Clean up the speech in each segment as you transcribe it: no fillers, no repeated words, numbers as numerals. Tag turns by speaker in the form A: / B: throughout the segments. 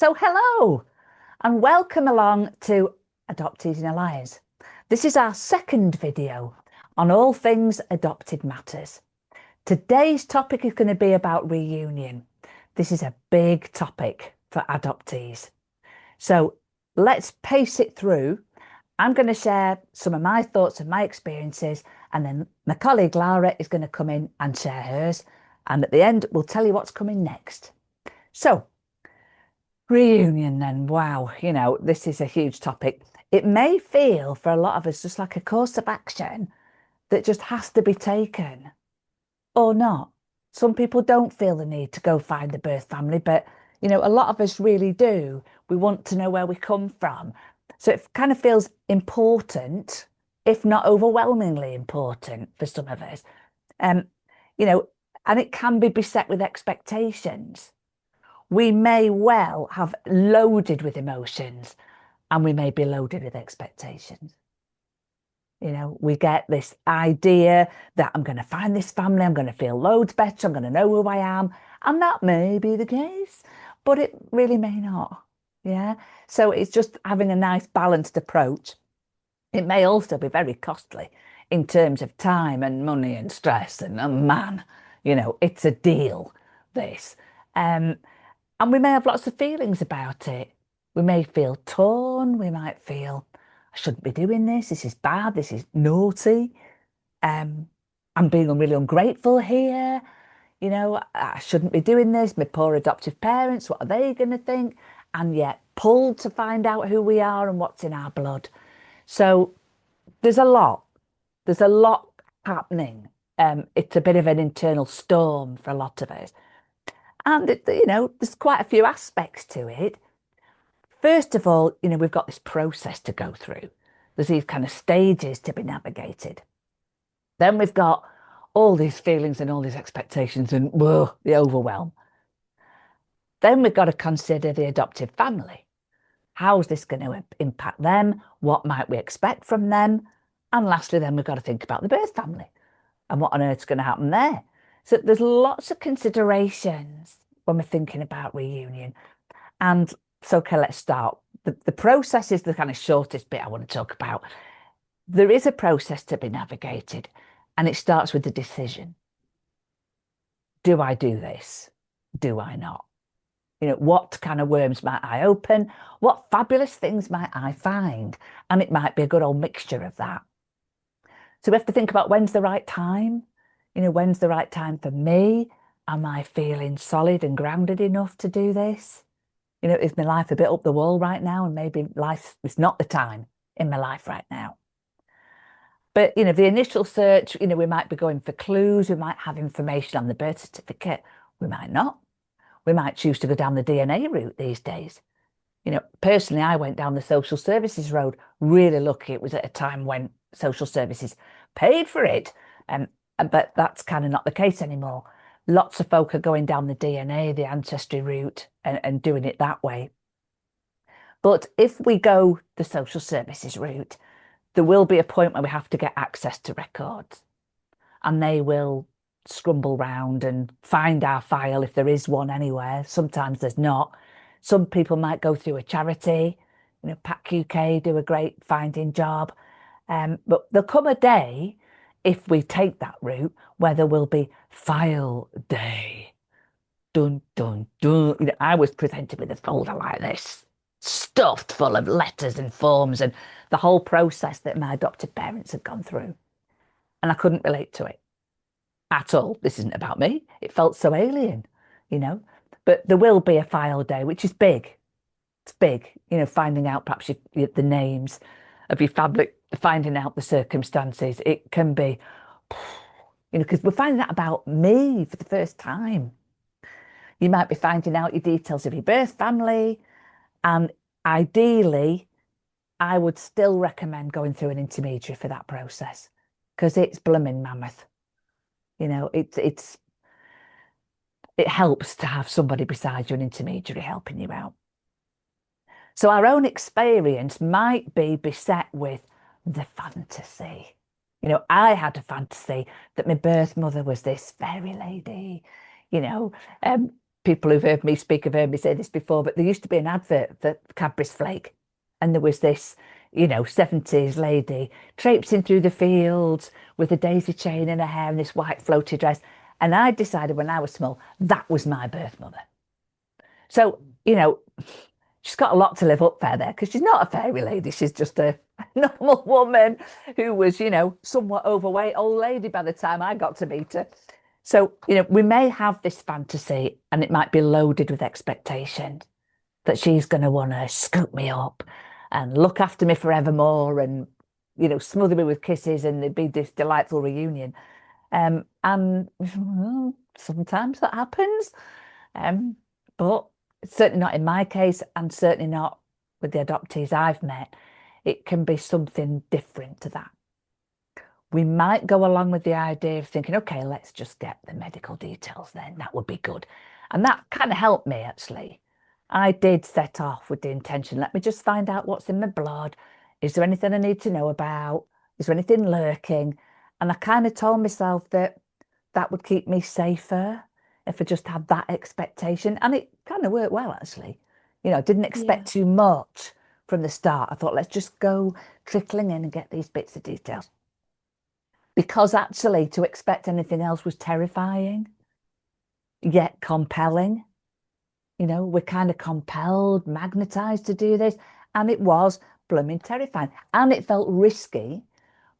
A: So hello and welcome along to Adoptees in Alliance. This is our second video on all things adopted matters. Today's topic is going to be about reunion. This is a big topic for adoptees. So let's pace it through. I'm going to share some of my thoughts and my experiences, and then my colleague Lara is going to come in and share hers. And at the end, we'll tell you what's coming next. So reunion then, wow, this is a huge topic. It may feel for a lot of us just like a course of action that just has to be taken or not. Some people don't feel the need to go find the birth family, but a lot of us really do. We want to know where we come from. So it kind of feels important, if not overwhelmingly important for some of us. Um, and it can be beset with expectations. We may well have loaded with emotions and we may be loaded with expectations. We get this idea that I'm going to find this family, I'm going to feel loads better, I'm going to know who I am. And that may be the case, but it really may not. Yeah. So it's just having a nice balanced approach. It may also be very costly in terms of time and money and stress. And oh man, it's a deal, this. And we may have lots of feelings about it. We may feel torn. We might feel, I shouldn't be doing this. This is bad. This is naughty. I'm being really ungrateful here. I shouldn't be doing this. My poor adoptive parents, what are they going to think? And yet pulled to find out who we are and what's in our blood. So there's a lot. There's a lot happening. It's a bit of an internal storm for a lot of us. And there's quite a few aspects to it. First of all, we've got this process to go through. There's these kind of stages to be navigated. Then we've got all these feelings and all these expectations and whoa, the overwhelm. Then we've got to consider the adoptive family. How's this going to impact them? What might we expect from them? And lastly, then we've got to think about the birth family and what on earth's going to happen there. So there's lots of considerations when we're thinking about reunion. And so, okay, let's start. The process is the kind of shortest bit I want to talk about. There is a process to be navigated, and it starts with the decision. Do I do this? Do I not? What kind of worms might I open? What fabulous things might I find? And it might be a good old mixture of that. So we have to think about when's the right time? When's the right time for me? Am I feeling solid and grounded enough to do this? Is my life a bit up the wall right now? And maybe life is not the time in my life right now. But, the initial search, we might be going for clues. We might have information on the birth certificate. We might not. We might choose to go down the DNA route these days. Personally, I went down the social services road. Really lucky it was at a time when social services paid for it. But that's kind of not the case anymore. Lots of folk are going down the DNA, the ancestry route, and doing it that way. But if we go the social services route, there will be a point where we have to get access to records. And they will scrumble round and find our file if there is one anywhere. Sometimes there's not. Some people might go through a charity. PAC UK do a great finding job. But there'll come a day, if we take that route, where there will be file day. Dun, dun, dun. I was presented with a folder like this, stuffed full of letters and forms and the whole process that my adopted parents had gone through. And I couldn't relate to it at all. This isn't about me. It felt so alien, But there will be a file day, which is big. It's big, finding out perhaps the names of your family, finding out the circumstances. It can be, because we're finding out about me for the first time. You might be finding out your details of your birth family. And ideally, I would still recommend going through an intermediary for that process because it's blooming mammoth. It helps to have somebody beside you, an intermediary helping you out. So our own experience might be beset with the fantasy. I had a fantasy that my birth mother was this fairy lady, people who've heard me speak have heard me say this before, but there used to be an advert for Cadbury's Flake, and there was this, 70s lady traipsing through the fields with a daisy chain in her hair and this white floaty dress. And I decided when I was small, that was my birth mother. So, she's got a lot to live up there because she's not a fairy lady. She's just a normal woman who was, somewhat overweight old lady by the time I got to meet her. So, we may have this fantasy and it might be loaded with expectation that she's going to want to scoop me up and look after me forevermore and, smother me with kisses and there'd be this delightful reunion. And well, sometimes that happens. But certainly not in my case, and certainly not with the adoptees I've met. It can be something different to that. We might go along with the idea of thinking, okay, let's just get the medical details then. That would be good. And that kind of helped me, actually. I did set off with the intention, let me just find out what's in my blood. Is there anything I need to know about? Is there anything lurking? And I kind of told myself that that would keep me safer if I just had that expectation. And it kind of worked well, actually. Didn't expect too much from the start. I thought, let's just go trickling in and get these bits of details. Because actually, to expect anything else was terrifying, yet compelling. We're kind of compelled, magnetized to do this. And it was blooming terrifying. And it felt risky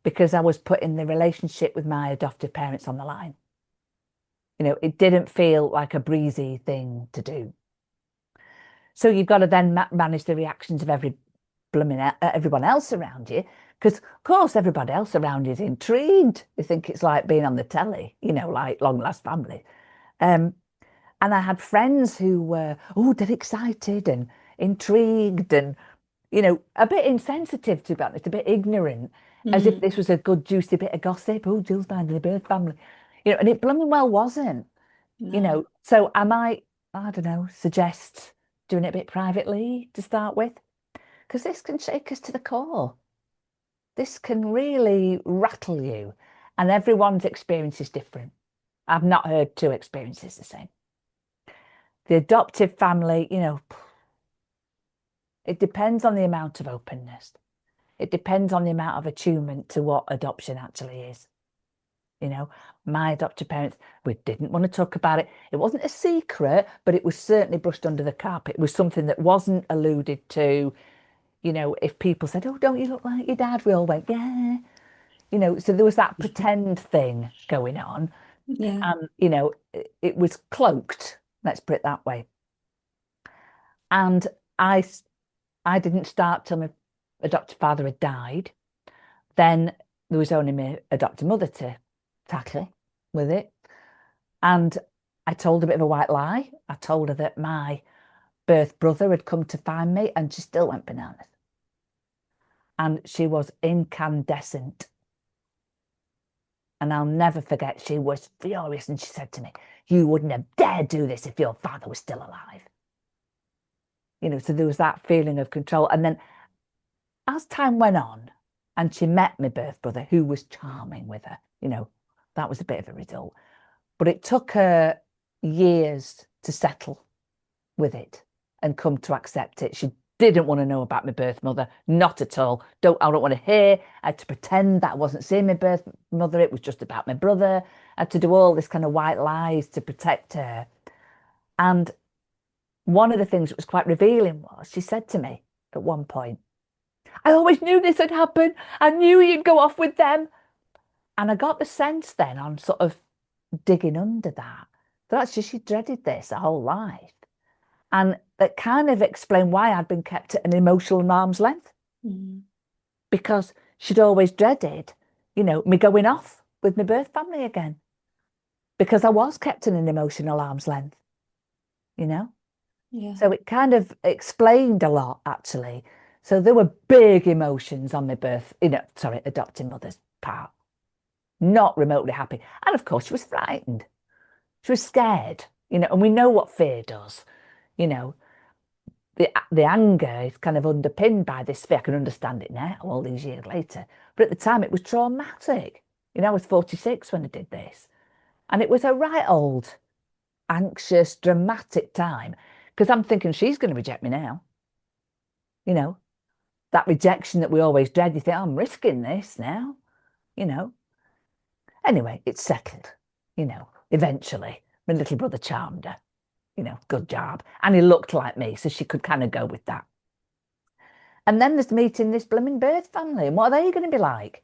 A: because I was putting the relationship with my adoptive parents on the line. It didn't feel like a breezy thing to do. So you've got to then manage the reactions of everyone else around you. Because, of course, everybody else around you is intrigued. They think it's like being on the telly, like Long Last Family. And I had friends who were, they're excited and intrigued and, a bit insensitive, to be honest, a bit ignorant, as if this was a good, juicy bit of gossip. Oh, Jill's finding a birth family. And it blooming well wasn't, So I might, I don't know, suggest doing it a bit privately to start with, because this can shake us to the core. This can really rattle you, and everyone's experience is different. I've not heard two experiences the same. The adoptive family, it depends on the amount of openness. It depends on the amount of attunement to what adoption actually is. My adoptive parents, we didn't want to talk about it. It wasn't a secret, but it was certainly brushed under the carpet. It was something that wasn't alluded to. If people said, oh, don't you look like your dad? We all went, yeah. So there was that pretend thing going on.
B: Yeah.
A: And, it was cloaked, let's put it that way. And I didn't start till my adoptive father had died. Then there was only my adoptive mother to tackle with it. And I told a bit of a white lie. I told her that my birth brother had come to find me, and she still went bananas. And she was incandescent. And I'll never forget, she was furious, and she said to me, you wouldn't have dared do this if your father was still alive. So there was that feeling of control. And then as time went on, and she met my birth brother, who was charming with her, that was a bit of a result. But it took her years to settle with it and come to accept it. She didn't want to know about my birth mother, not at all. I don't want to hear. I had to pretend that I wasn't seeing my birth mother. It was just about my brother. I had to do all this kind of white lies to protect her. And one of the things that was quite revealing was she said to me at one point, I always knew this had happened. I knew you'd go off with them. And I got the sense then on sort of digging under that actually she dreaded this her whole life. And that kind of explained why I'd been kept at an emotional arm's length. Because she'd always dreaded, me going off with my birth family again. Because I was kept at an emotional arm's length,
B: Yeah.
A: So it kind of explained a lot, actually. So there were big emotions on my adopting mother's part. Not remotely happy. And of course, she was frightened. She was scared, and we know what fear does. The anger is kind of underpinned by this fear. I can understand it now, all these years later. But at the time, it was traumatic. I was 46 when I did this. And it was a right old anxious, dramatic time because I'm thinking she's going to reject me now. You know, that rejection that we always dread. You think, oh, I'm risking this now, you know. Anyway, it's settled, eventually. My little brother charmed her, good job. And he looked like me, so she could kind of go with that. And then there's meeting this blooming birth family. And what are they going to be like?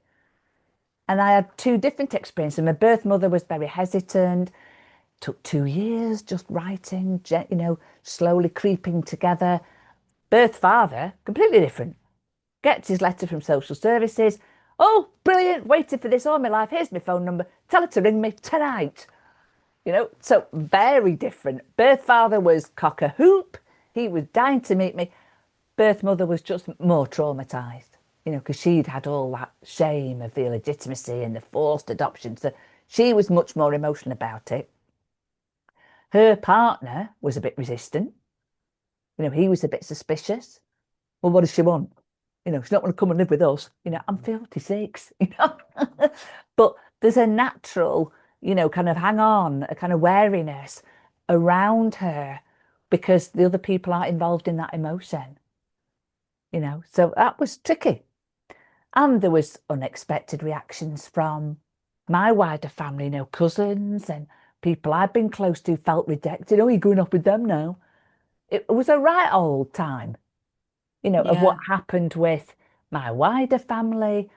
A: And I had two different experiences. My birth mother was very hesitant. Took 2 years just writing, slowly creeping together. Birth father, completely different. Gets his letter from social services. Oh, brilliant. Waited for this all my life. Here's my phone number. Tell her to ring me tonight. So very different. Birth father was cock a hoop. He was dying to meet me. Birth mother was just more traumatized, because she'd had all that shame of the illegitimacy and the forced adoption. So she was much more emotional about it. Her partner was a bit resistant. He was a bit suspicious. Well, what does she want? She's not going to come and live with us. I'm 56, But there's a natural, kind of hang on, a kind of wariness around her because the other people aren't involved in that emotion. So that was tricky. And there was unexpected reactions from my wider family, cousins and people I'd been close to felt rejected. Oh, you're going up with them now. It was a right old time, of what
B: Yeah.
A: happened with my wider family,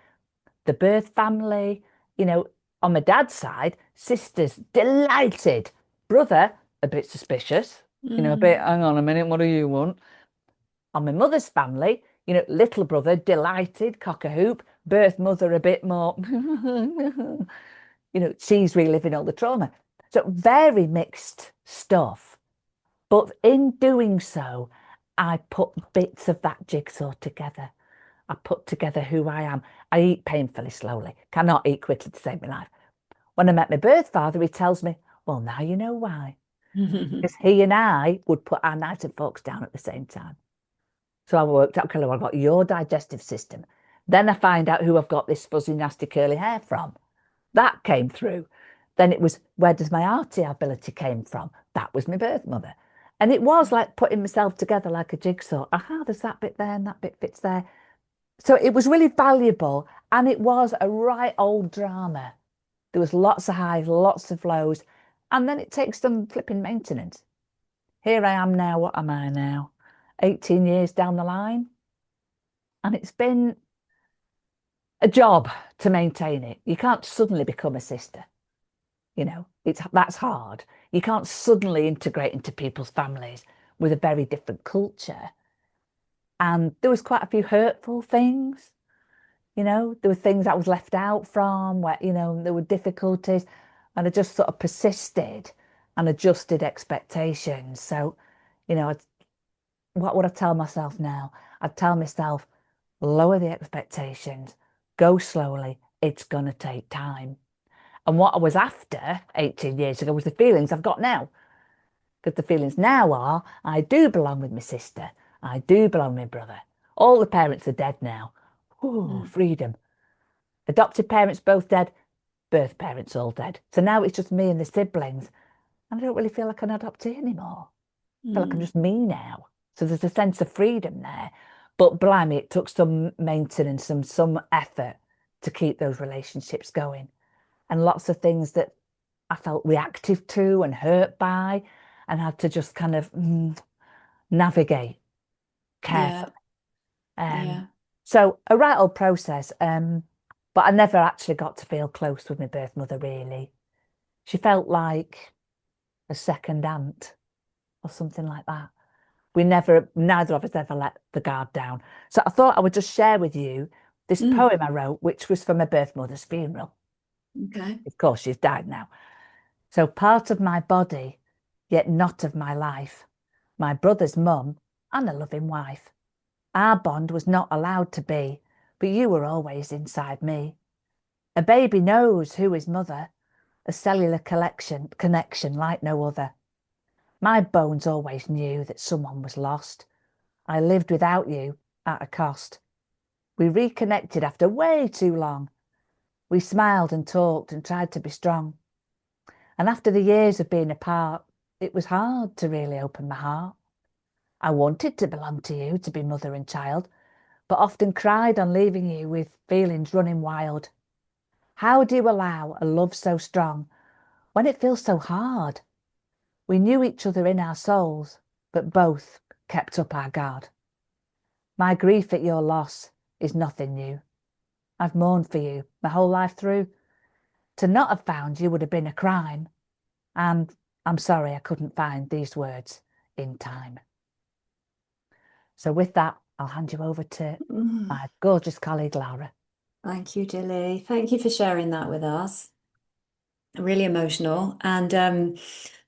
A: the birth family, on my dad's side, sisters delighted, brother a bit suspicious, a bit,
B: Mm.
A: hang on a minute, what do you want? On my mother's family, little brother delighted, cock a hoop, birth mother a bit more, she's reliving all the trauma. So very mixed stuff. But in doing so, I put bits of that jigsaw together. I put together who I am. I eat painfully slowly, cannot eat quickly to save my life. When I met my birth father, he tells me, well, now you know why. Because he and I would put our knives and forks down at the same time. So I worked out, okay, I've got your digestive system. Then I find out who I've got this fuzzy, nasty, curly hair from. That came through. Then it was, where does my arty ability came from? That was my birth mother. And it was like putting myself together like a jigsaw. Aha, there's that bit there and that bit fits there. So it was really valuable. And it was a right old drama. There was lots of highs, lots of lows. And then it takes some flipping maintenance. Here I am now. What am I now? 18 years down the line. And it's been a job to maintain it. You can't suddenly become a sister. That's hard. You can't suddenly integrate into people's families with a very different culture. And there was quite a few hurtful things. There were things I was left out from where, there were difficulties, and I just sort of persisted and adjusted expectations. So, what would I tell myself now? I'd tell myself, lower the expectations, go slowly. It's going to take time. And what I was after 18 years ago was the feelings I've got now. Because the feelings now are, I do belong with my sister. I do belong with my brother. All the parents are dead now. Ooh,
B: Mm.
A: freedom. Adopted parents both dead, birth parents all dead. So now it's just me and the siblings. And I don't really feel like an adoptee anymore. I feel like I'm
B: Mm.
A: just me now. So there's a sense of freedom there. But blimey, it took some maintenance and some effort to keep those relationships going. And lots of things that I felt reactive to and hurt by, and had to just kind of navigate
B: Yeah.
A: carefully. Um,
B: Yeah.
A: so a right old process. But I never actually got to feel close with my birth mother, really. She felt like a second aunt or something like that. Neither of us ever let the guard down. So I thought I would just share with you this
B: Mm.
A: poem I wrote, which was for my birth mother's funeral.
B: Okay.
A: Of course, she's died now. So part of my body, yet not of my life. My brother's mum and a loving wife. Our bond was not allowed to be, but you were always inside me. A baby knows who is mother, a cellular connection like no other. My bones always knew that someone was lost. I lived without you at a cost. We reconnected after way too long. We smiled and talked and tried to be strong. And after the years of being apart, it was hard to really open my heart. I wanted to belong to you, to be mother and child, but often cried on leaving you with feelings running wild. How do you allow a love so strong when it feels so hard? We knew each other in our souls, but both kept up our guard. My grief at your loss is nothing new. I've mourned for you my whole life through. To not have found you would have been a crime, and I'm sorry I couldn't find these words in time. So with that, I'll hand you over to
B: Mm.
A: my gorgeous colleague, Lara.
B: Thank you, Gilli. Thank you for sharing that with us. Really emotional. And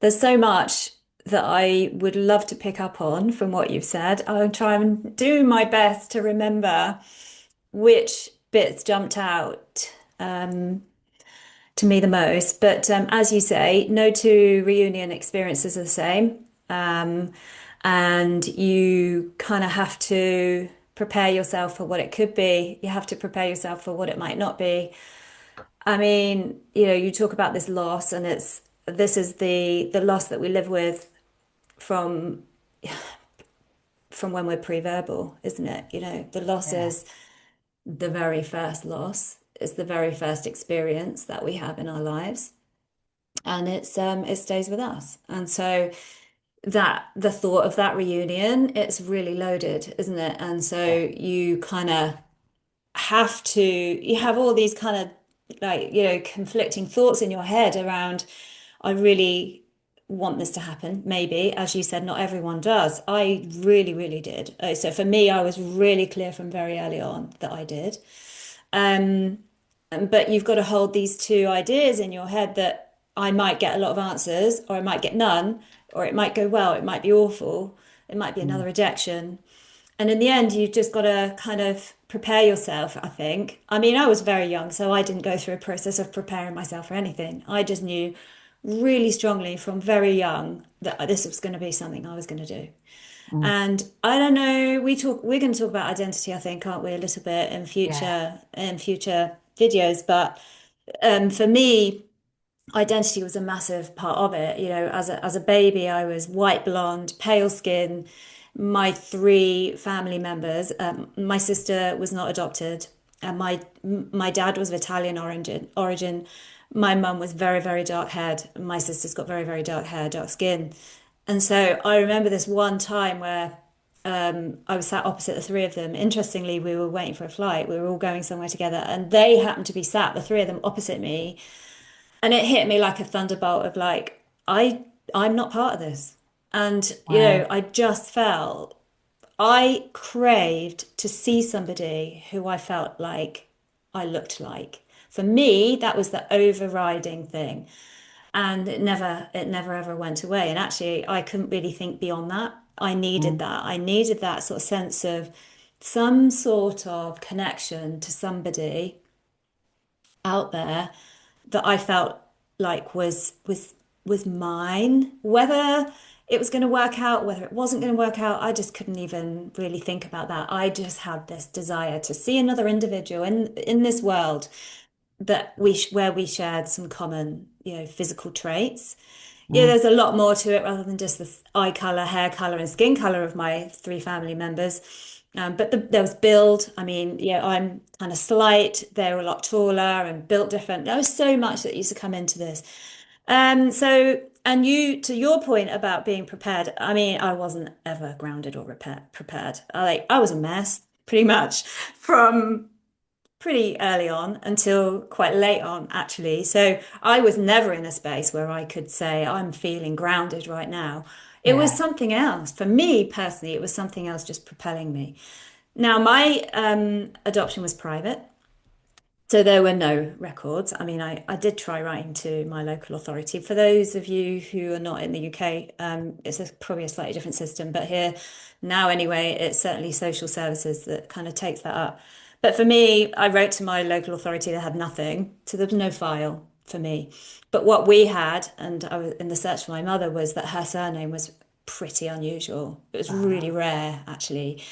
B: there's so much that I would love to pick up on from what you've said. I'll try and do my best to remember which bits jumped out to me the most. But as you say, no two reunion experiences are the same. Um, and you kind of have to prepare yourself for what it could be. You have to prepare yourself for what it might not be. I mean, you talk about this loss, and this is the loss that we live with from from when we're pre-verbal, isn't it? The loss
A: Yeah,
B: is the very first loss. It's the very first experience that we have in our lives, and it stays with us. And so that the thought of that reunion, it's really loaded, isn't it? And so
A: yeah,
B: you kind of you have all these kind of like, conflicting thoughts in your head around, I really want this to happen. Maybe, as you said, not everyone does. I really, really did. So for me, I was really clear from very early on that I did. Um, but you've got to hold these two ideas in your head that I might get a lot of answers, or I might get none, or it might go well, it might be awful, it might be
A: mm,
B: another rejection. And in the end, you've just got to kind of prepare yourself, I think. I mean, I was very young, so I didn't go through a process of preparing myself for anything. I just knew really strongly from very young that this was going to be something I was going to do.
A: mm,
B: And I don't know, we're going to talk about identity, I think, aren't we, a little bit
A: yeah,
B: in future videos. But for me, identity was a massive part of it. As a baby, I was white blonde, pale skin. My three family members, my sister was not adopted, and my dad was of Italian origin. My mum was very, very dark haired. My sister's got very, very dark hair, dark skin. And so I remember this one time where I was sat opposite the three of them. Interestingly, we were waiting for a flight. We were all going somewhere together, and they happened to be sat, the three of them, opposite me. And it hit me like a thunderbolt of like, I'm not part of this. And,
A: wow,
B: I just felt I craved to see somebody who I felt like I looked like. For me, that was the overriding thing. And it never ever went away. And actually, I couldn't really think beyond that. I needed
A: mm,
B: that. I needed that sort of sense of some sort of connection to somebody out there that I felt like was mine. Whether it was going to work out, whether it wasn't going to work out, I just couldn't even really think about that. I just had this desire to see another individual in this world that where we shared some common, physical traits. Yeah,
A: mm,
B: there's a lot more to it rather than just the eye color, hair color, and skin color of my three family members. But there was build. I mean, yeah, I'm kind of slight. They were a lot taller and built different. There was so much that used to come into this. And to your point about being prepared, I mean, I wasn't ever grounded or prepared. I was a mess pretty much from pretty early on until quite late on, actually. So I was never in a space where I could say, I'm feeling grounded right now. It was
A: yeah,
B: something else. For me personally, it was something else just propelling me. Now, my adoption was private. So there were no records. I mean, I did try writing to my local authority. For those of you who are not in the UK, probably a slightly different system, but here now anyway, it's certainly social services that kind of takes that up. But for me, I wrote to my local authority that had nothing, so there was no file for me. But what we had, and I was in the search for my mother, was that her surname was pretty unusual. It was really rare, actually.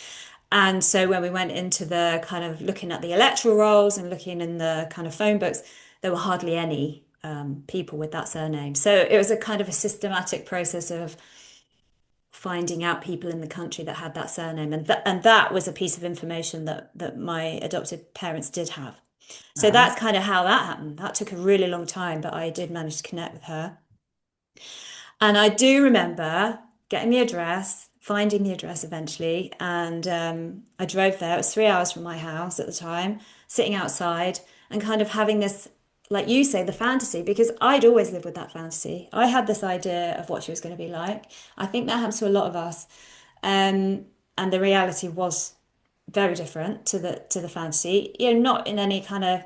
B: And so when we went into the kind of looking at the electoral rolls and looking in the kind of phone books, there were hardly any people with that surname. So it was a kind of a systematic process of finding out people in the country that had that surname, and that was a piece of information that my adopted parents did have. So
A: Uh-huh.
B: that's kind of how that happened. That took a really long time, but I did manage to connect with her. And I do remember getting the address, finding the address eventually, and I drove there. It was 3 hours from my house at the time, sitting outside and kind of having this, like you say, the fantasy, because I'd always lived with that fantasy. I had this idea of what she was going to be like. I think that happens to a lot of us. Um, and the reality was very different to the fantasy. You know, not in any kind of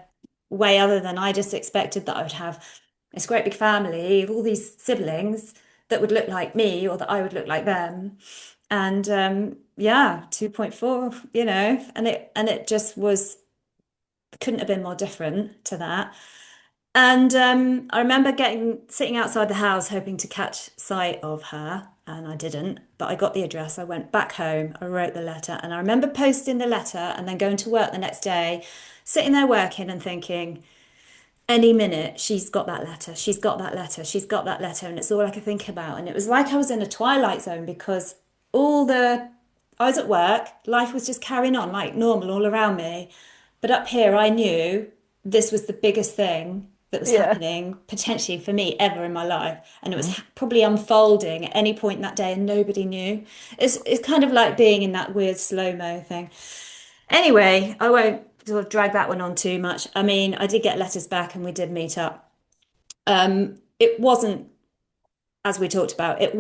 B: way other than I just expected that I would have this great big family, all these siblings that would look like me or that I would look like them. And yeah, 2.4, and it just was couldn't have been more different to that. And I remember sitting outside the house hoping to catch sight of her, and I didn't, but I got the address. I went back home, I wrote the letter, and I remember posting the letter and then going to work the next day, sitting there working and thinking, any minute she's got that letter, she's got that letter, she's got that letter, and it's all I could think about. And it was like I was in a twilight zone because all the I was at work, life was just carrying on like normal all around me. But up here, I knew this was the biggest thing that was
A: Yeah.
B: happening potentially for me ever in my life. And it was
A: Mhm.
B: probably unfolding at any point in that day, and nobody knew. It's kind of like being in that weird slow-mo thing. Anyway, I won't sort of drag that one on too much. I mean, I did get letters back and we did meet up. It wasn't, as we talked about, it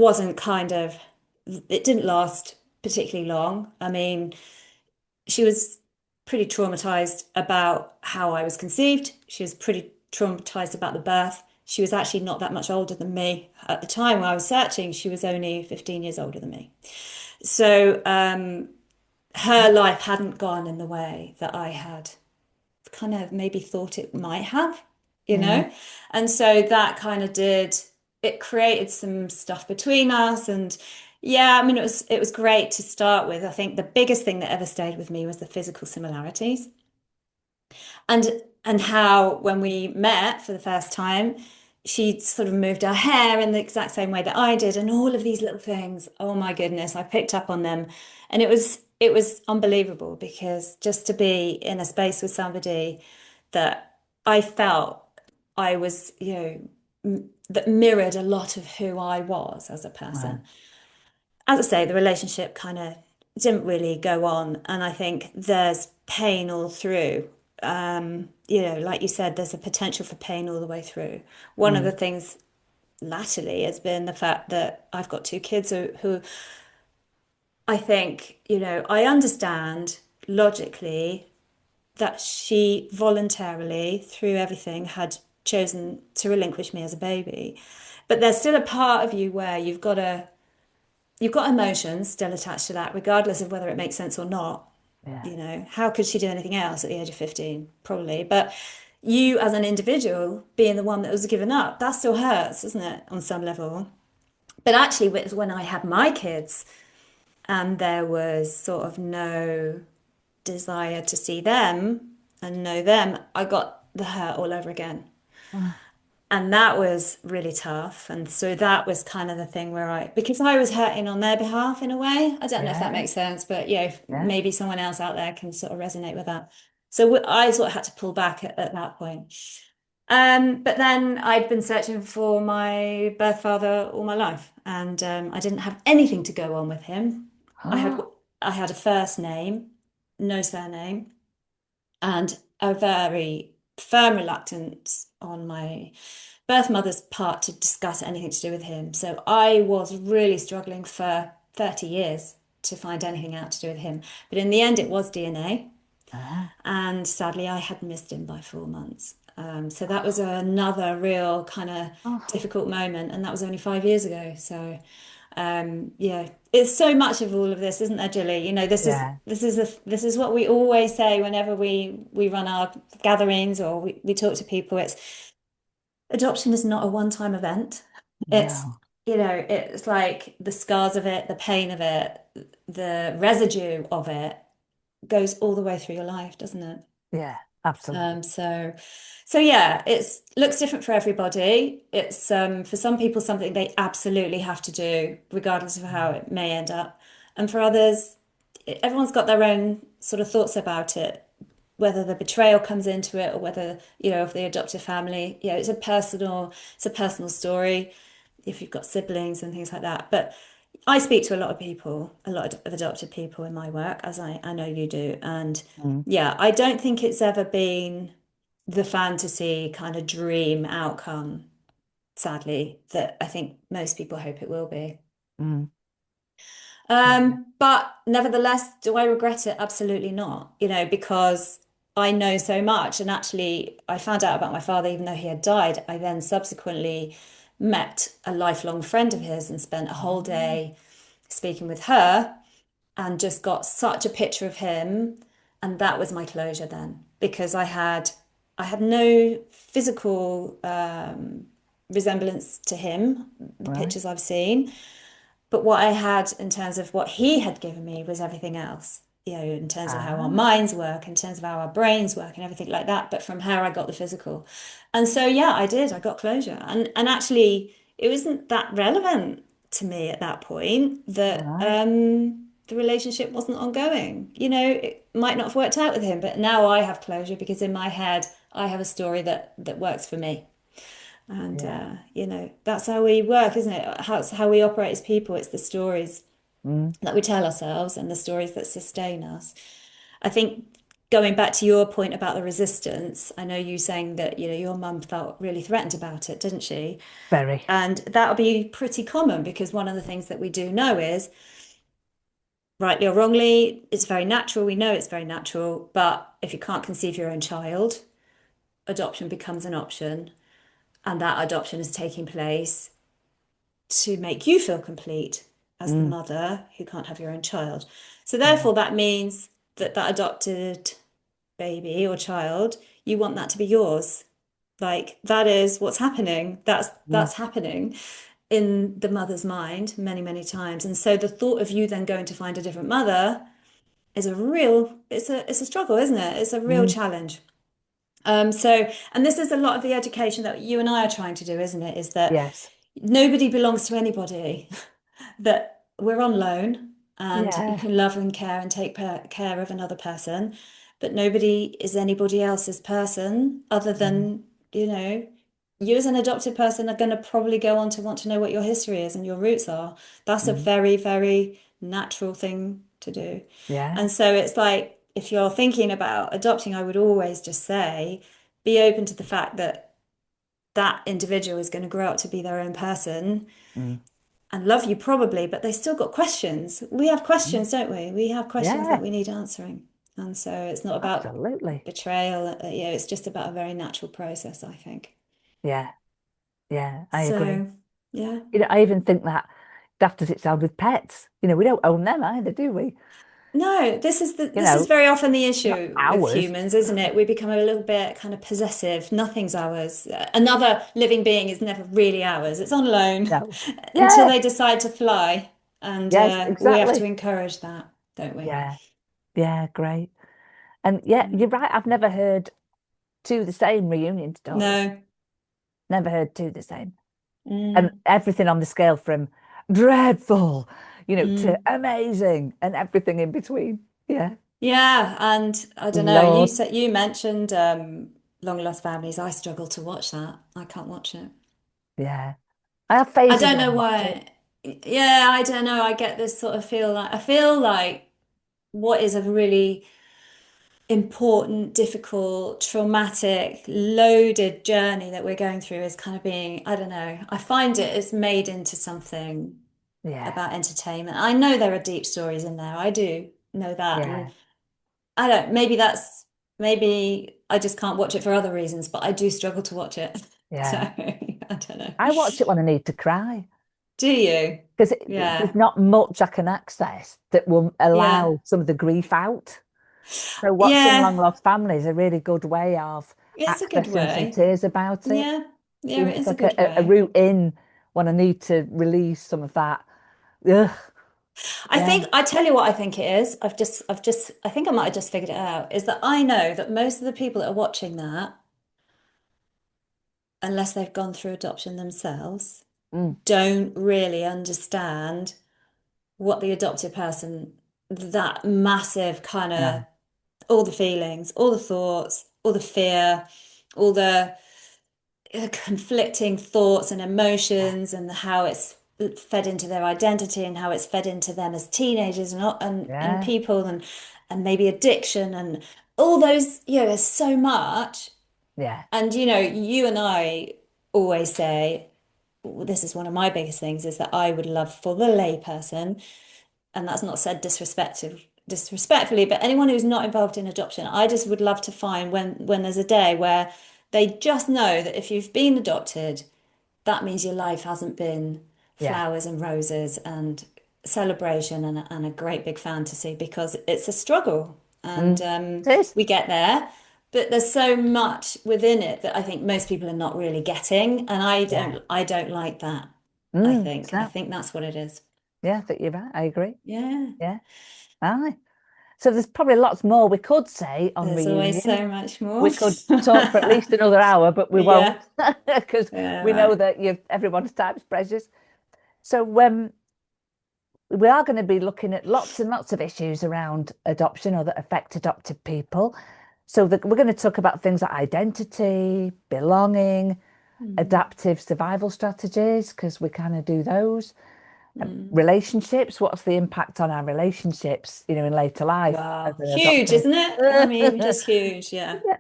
B: didn't last particularly long. I mean, she was pretty traumatized about how I was conceived. She was pretty traumatized about the birth. She was actually not that much older than me. At the time when I was searching, she was only 15 years older than me. So her life hadn't gone in the way that I had kind of maybe thought it might have, you
A: Mm.
B: know? And so that kind of it created some stuff between us. And yeah, I mean, it was great to start with. I think the biggest thing that ever stayed with me was the physical similarities. And how when we met for the first time, she sort of moved her hair in the exact same way that I did, and all of these little things. Oh my goodness, I picked up on them, and it was unbelievable because just to be in a space with somebody that I felt I was, that mirrored a lot of who I was as a
A: Right.
B: person. As I say, the relationship kind of didn't really go on, and I think there's pain all through. Like you said, there's a potential for pain all the way through. One of the
A: Mm.
B: things latterly has been the fact that I've got two kids who I think, I understand logically that she voluntarily, through everything, had chosen to relinquish me as a baby. But there's still a part of you where you've got emotions still attached to that, regardless of whether it makes sense or not.
A: Yeah.
B: How could she do anything else at the age of 15? Probably. But you, as an individual, being the one that was given up, that still hurts, doesn't it, on some level? But actually, when I had my kids and there was sort of no desire to see them and know them, I got the hurt all over again.
A: Ah,
B: And that was really tough. And so that was kind of the thing because I was hurting on their behalf in a way. I don't know if that
A: yeah.
B: makes sense, but
A: Yeah.
B: maybe someone else out there can sort of resonate with that. So I sort of had to pull back at that point. But then I'd been searching for my birth father all my life, and I didn't have anything to go on with him. I had
A: Oh,
B: I had a first name, no surname, and a very firm reluctance on my birth mother's part to discuss anything to do with him. So I was really struggling for 30 years to find anything out to do with him. But in the end, it was DNA.
A: ah,
B: And sadly, I had missed him by 4 months. So that was another real kind of
A: oh,
B: difficult moment. And that was only 5 years ago. So yeah, it's so much of all of this, isn't there, Gilly?
A: yeah.
B: This is what we always say whenever we run our gatherings or we talk to people. It's adoption is not a one-time event. It's
A: No.
B: it's like the scars of it, the pain of it, the residue of it goes all the way through your life, doesn't it?
A: Yeah. Absolutely.
B: Um, so, so yeah, it's looks different for everybody. It's for some people something they absolutely have to do, regardless of how
A: Mm.
B: it may end up. And for others, everyone's got their own sort of thoughts about it, whether the betrayal comes into it or whether, of the adoptive family. It's a personal story if you've got siblings and things like that. But I speak to a lot of people, a lot of adopted people in my work, as I know you do. And
A: Mm.
B: yeah, I don't think it's ever been the fantasy kind of dream outcome, sadly, that I think most people hope it will be.
A: Mm. Yeah.
B: But nevertheless, do I regret it? Absolutely not, because I know so much. And actually, I found out about my father, even though he had died. I then subsequently met a lifelong friend of his and spent a whole
A: Mm.
B: day speaking with her and just got such a picture of him. And that was my closure then, because I had no physical resemblance to him, the
A: Right.
B: pictures I've seen. But what I had in terms of what he had given me was everything else, in terms of how our
A: Ah,
B: minds work, in terms of how our brains work and everything like that. But from her, I got the physical. And so, yeah, I did. I got closure. And actually, it wasn't that relevant to me at that point that
A: right.
B: the relationship wasn't ongoing. It might not have worked out with him, but now I have closure because in my head, I have a story that works for me. And
A: Yeah.
B: that's how we work, isn't it? How we operate as people. It's the stories
A: Mm.
B: that we tell ourselves and the stories that sustain us. I think going back to your point about the resistance, I know you saying that, your mum felt really threatened about it, didn't she?
A: Very.
B: And that'll be pretty common because one of the things that we do know is, rightly or wrongly, it's very natural. We know it's very natural, but if you can't conceive your own child, adoption becomes an option, and that adoption is taking place to make you feel complete as the
A: Mm.
B: mother who can't have your own child. So
A: Yeah.
B: therefore, that means that that adopted baby or child, you want that to be yours. Like that is what's happening. That's
A: Mm.
B: that's happening in the mother's mind many, many times. And so the thought of you then going to find a different mother is it's a struggle, isn't it? It's a real
A: Mm.
B: challenge. And this is a lot of the education that you and I are trying to do, isn't it? Is that
A: Yes.
B: nobody belongs to anybody, that we're on loan and you
A: Yeah.
B: can love and care and take care of another person, but nobody is anybody else's person other
A: Mm.
B: than, you know, you as an adopted person are going to probably go on to want to know what your history is and your roots are. That's a
A: Mm.
B: very, very natural thing to do.
A: Yeah.
B: And so it's like, if you're thinking about adopting, I would always just say, be open to the fact that that individual is going to grow up to be their own person
A: Mm.
B: and love you probably, but they still got questions. We have
A: Mm.
B: questions, don't we? We have questions that
A: Yeah.
B: we need answering. And so it's not about
A: Absolutely.
B: betrayal. It's just about a very natural process, I think.
A: Yeah. Yeah. I agree.
B: So, yeah.
A: I even think that daft as it sounds with pets, we don't own them either, do we?
B: No,
A: You
B: this is
A: know,
B: very often the
A: they're not
B: issue with
A: ours.
B: humans, isn't it? We become a little bit kind of possessive. Nothing's ours. Another living being is never really ours. It's on loan
A: No.
B: until
A: Yeah.
B: they decide to fly. And
A: Yes,
B: we have to
A: exactly.
B: encourage that, don't we?
A: Yeah. Yeah. Great. And yeah, you're right. I've never heard two the same reunion stories.
B: No.
A: Never heard two the same. And
B: Mm,
A: everything on the scale from dreadful, to
B: mm.
A: amazing and everything in between. Yeah.
B: Yeah, and I don't know.
A: Lord.
B: You mentioned Long Lost Families. I struggle to watch that. I can't watch it.
A: Yeah. I have
B: I
A: phases
B: don't
A: when I
B: know
A: watch it.
B: why. Yeah, I don't know. I get this sort of I feel like what is a really important, difficult, traumatic, loaded journey that we're going through is kind of being, I don't know. I find it is made into something
A: Yeah.
B: about entertainment. I know there are deep stories in there. I do know that, and
A: Yeah.
B: I don't, maybe I just can't watch it for other reasons, but I do struggle to watch it. So
A: Yeah.
B: I don't know.
A: I watch it when I need to cry
B: Do you?
A: because there's
B: Yeah.
A: not much I can access that will
B: Yeah.
A: allow some of the grief out. So watching Long
B: Yeah.
A: Lost Family is a really good way of
B: It's a good
A: accessing some
B: way.
A: tears about it.
B: Yeah. Yeah, it
A: It's
B: is a
A: like
B: good
A: a
B: way.
A: route in when I need to release some of that. Ugh.
B: I
A: Yeah.
B: think I tell you what I think it is. I think I might have just figured it out, is that I know that most of the people that are watching that, unless they've gone through adoption themselves,
A: Mm.
B: don't really understand what the adopted person, that massive kind of
A: No.
B: all the feelings, all the thoughts, all the fear, all the conflicting thoughts and
A: Yeah.
B: emotions, and how it's fed into their identity and how it's fed into them as teenagers and
A: Yeah.
B: people and maybe addiction and all those, there's so much.
A: Yeah.
B: And you and I always say, this is one of my biggest things, is that I would love for the layperson, and that's not said disrespectfully, but anyone who's not involved in adoption, I just would love to find when there's a day where they just know that if you've been adopted, that means your life hasn't been
A: Yeah.
B: flowers and roses and celebration and a great big fantasy, because it's a struggle, and
A: Mm. It is.
B: we get there. But there's so much within it that I think most people are not really getting, and
A: Yeah.
B: I don't like that. I
A: So,
B: think that's what it is.
A: yeah, I think you're right. I agree.
B: Yeah.
A: Yeah. Aye. So there's probably lots more we could say on
B: There's always
A: reunion.
B: so much more.
A: We could talk for at least another hour, but we won't
B: Yeah,
A: because
B: yeah,
A: we know
B: right.
A: that everyone's time's precious. So we are going to be looking at lots and lots of issues around adoption or that affect adopted people. So we're going to talk about things like identity, belonging,
B: Mm,
A: adaptive survival strategies, because we kind of do those.
B: mm.
A: Relationships, what's the impact on our relationships, in later life as
B: Wow,
A: an
B: huge,
A: adopted?
B: isn't it? I mean, just huge. Yeah.
A: Yeah.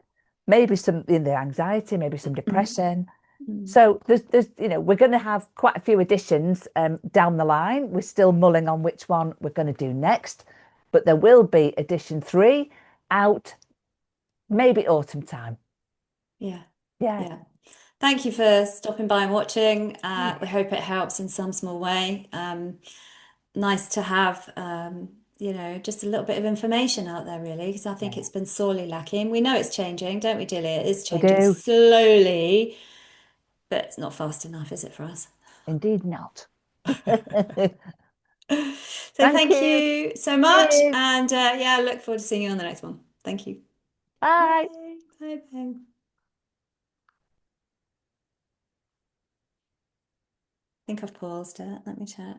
A: Maybe some in the anxiety, maybe some
B: Mm,
A: depression.
B: mm.
A: So we're going to have quite a few additions down the line. We're still mulling on which one we're going to do next, but there will be edition 3 out maybe autumn time.
B: Yeah,
A: Yeah.
B: yeah. Thank you for stopping by and watching. We
A: Yeah.
B: hope it helps in some small way. Nice to have, just a little bit of information out there, really, because I think
A: Yeah.
B: it's been sorely lacking. We know it's changing, don't we, Dilly? It is
A: We
B: changing
A: do.
B: slowly, but it's not fast enough, is it, for us?
A: Indeed not.
B: So
A: Thank
B: thank
A: you.
B: you so much.
A: Cheers.
B: And yeah, I look forward to seeing you on the next one. Thank you.
A: Bye.
B: Bye. Bye. Bye. I think I've paused it. Let me check.